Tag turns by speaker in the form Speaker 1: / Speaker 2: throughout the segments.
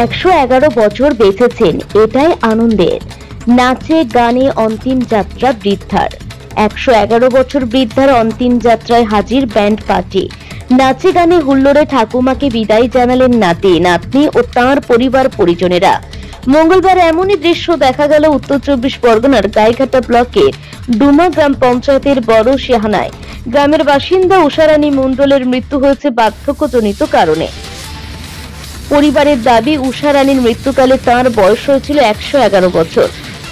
Speaker 1: 111 বছর বেঁচেছেন, এটাই আনন্দের। নাচে গানে অন্তিম যাত্রা বৃদ্ধার। 111 বছর বৃদ্ধার অন্তিম যাত্রায় হাজির ব্যান্ড পার্টি। নাচে গানে হুল্লোড়ে ঠাকুমাকে বিদায় জানালেন নাতি নাতনি ও তাঁর পরিবার পরিজনেরা। মঙ্গলবার এমনই দৃশ্য দেখা গেল উত্তর 24 পরগনার গাইঘাটা ব্লকের ডুমা গ্রাম পঞ্চায়েতের বড় সিহানায়। গ্রামের বাসিন্দা উষারানী মণ্ডলের মৃত্যু হয়েছে বার্ধক্যজনিত কারণে। পরিবারের দাবি, উষারানীর মৃত্যুকালে তাঁর বয়স হয়েছিল 111 বছর।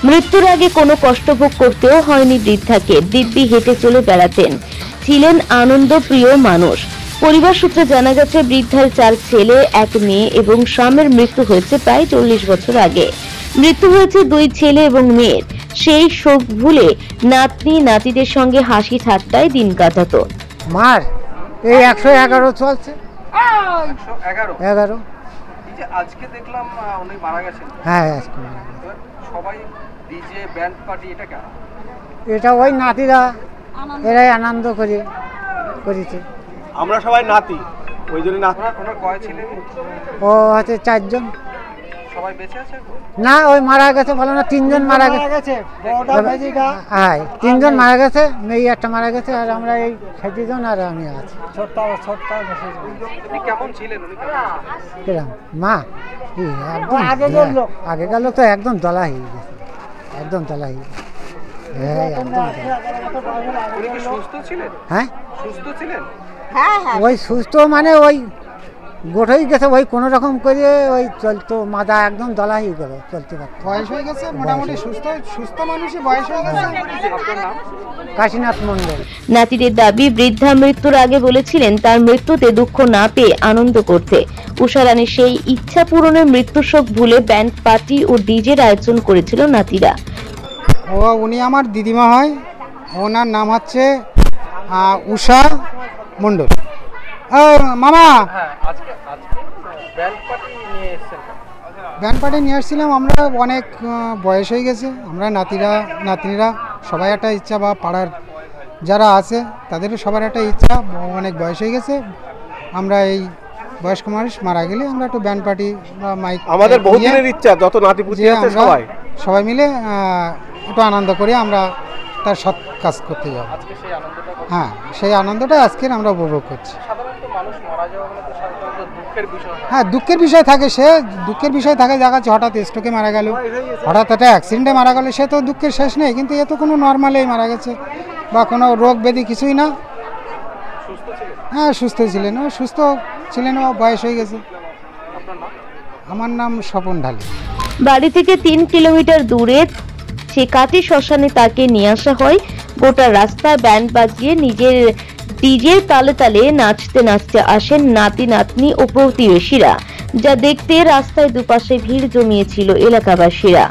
Speaker 1: মৃত্যুর আগে কোনো কষ্টভোগ করতেও হয়নি বৃদ্ধাকে। দিব্যি হেঁটে চলে বেড়াতেন, ছিলেন আনন্দপ্রিয় মানুষ। পরিবার সূত্রে জানা গেছে, বৃদ্ধার 4 ছেলে, 1 মেয়ে এবং স্বামীর মৃত্যু হয়েছে প্রায় 40 বছর আগে। মৃত্যু হয়েছে 2 ছেলে এবং মেয়ের। সেই শোক ভুলে নাতনি নাতিদের সঙ্গে হাসি ঠাট্টায় দিন কাটাতো।
Speaker 2: মার এই 111 চলছে। 111
Speaker 3: এই যে আজকে দেখলাম উনি মারা গেছেন।
Speaker 2: হ্যাঁ আজকে
Speaker 3: সবাই ডিজে ব্যান্ড পার্টি, এটা কেন?
Speaker 2: এটা ওই নাতিরা এরাই আনন্দ করেছে।
Speaker 4: আমরা সবাই নাতি, ওই জন্য
Speaker 3: ওনার কয় ছিলেন?
Speaker 2: ও হচ্ছে 4 জন।
Speaker 3: সবাই বেঁচে আছে?
Speaker 2: না, ওই মারা গেছে, বলো না 3 জন মারা গেছে। হ্যাঁ 3 জন মারা গেছে, মেয়ে একটা মারা গেছে, আর আমরা এই 7 জন আর আমি আছি।
Speaker 3: উনি কেমন ছিলেন? উনি
Speaker 2: কিরম মা কি একদম আগেকার লোক তো একদম দলা হয়ে গেছে, একদম দলা হয়ে গেছে। হ্যাঁ একদম।
Speaker 3: উনি কি সুস্থ ছিলেন?
Speaker 2: হ্যাঁ
Speaker 3: সুস্থ ছিলেন?
Speaker 2: ওই সুস্থ মানে ওই গোটাই গেছে, ওই কোনো রকম করে ওই চলতো, মাথা একদম দলা হয়ে গেল, চলতে পারত।
Speaker 5: বয়স হয়ে গেছে, মোটামুটি সুস্থ মানুষই বয়স হয়ে গেছে।
Speaker 3: আপনার নাম?
Speaker 2: কাশীনাথ মণ্ডল।
Speaker 1: নাতিদের দাবি, বৃদ্ধা মৃত্যুর আগে বলেছিলেন তার মৃত্যুতে দুঃখ না পেয়ে আনন্দ করতে। উষারানীর সেই ইচ্ছা পূরণের মৃত্যু শোক ভুলে ব্যান্ড পার্টি ও ডিজের আয়োজন করেছিল নাতিরা।
Speaker 5: উনি আমার দিদিমা হয়, ওনার নাম হচ্ছে উষা মণ্ডল। মামা
Speaker 3: আজকে ব্যান্ড পার্টি নিয়ে এসেছেন?
Speaker 5: ব্যান্ড পার্টি নিয়ে আসছিলাম, আমরা অনেক বয়স হয়ে গেছে, আমরা নাতনিরা সবাই একটা ইচ্ছা, বা পাড়ার যারা আছে তাদেরও সবার একটা ইচ্ছা, অনেক বয়স হয়ে গেছে। আমরা এই বয়স্ক মানুষ মারা গেলে আমরা একটু ব্যান্ড পার্টি বা মাইক,
Speaker 4: আমাদের বহুদিনের ইচ্ছা, যত নাতিপুতি আছে
Speaker 5: সবাই মিলে একটু আনন্দ করে আমরা তার সৎ কাজ করতে যাব। হ্যাঁ, সেই আনন্দটা আজকের আমরা উপভোগ করছি।
Speaker 3: সাধারণত মানুষ মারা যাওয়া মানে তো সাধারণত দুঃখের বিষয়।
Speaker 5: হ্যাঁ, দুঃখের বিষয় থাকে, দুঃখের বিষয় থাকে। দেখা যাচ্ছে হঠাৎ স্ট্রোকে মারা গেল, হঠাৎ একটা অ্যাক্সিডেন্টে মারা গেল, সে তো দুঃখের শেষ নেই। কিন্তু এ তো কোনো নর্মালেই মারা গেছে, বা কোনো রোগ ব্যাধি কিছুই না। হ্যাঁ সুস্থ ছিলেন, ও বয়স হয়ে গেছে। আমার নাম স্বপন ঢালি।
Speaker 1: বাড়ি থেকে 3 কিলোমিটার দূরে চেকাটি শ্মশানে তাকে নিয়ে আসা হয়। গোটা রাস্তায় ব্যান্ড বাজিয়ে নিজের ডিজের তালে তালে নাচতে নাচতে আসেন নাতি নাতনি ও প্রতিবেশীরা, যা দেখতে রাস্তায় দুপাশে ভিড় জমিয়েছিল এলাকাবাসীরা।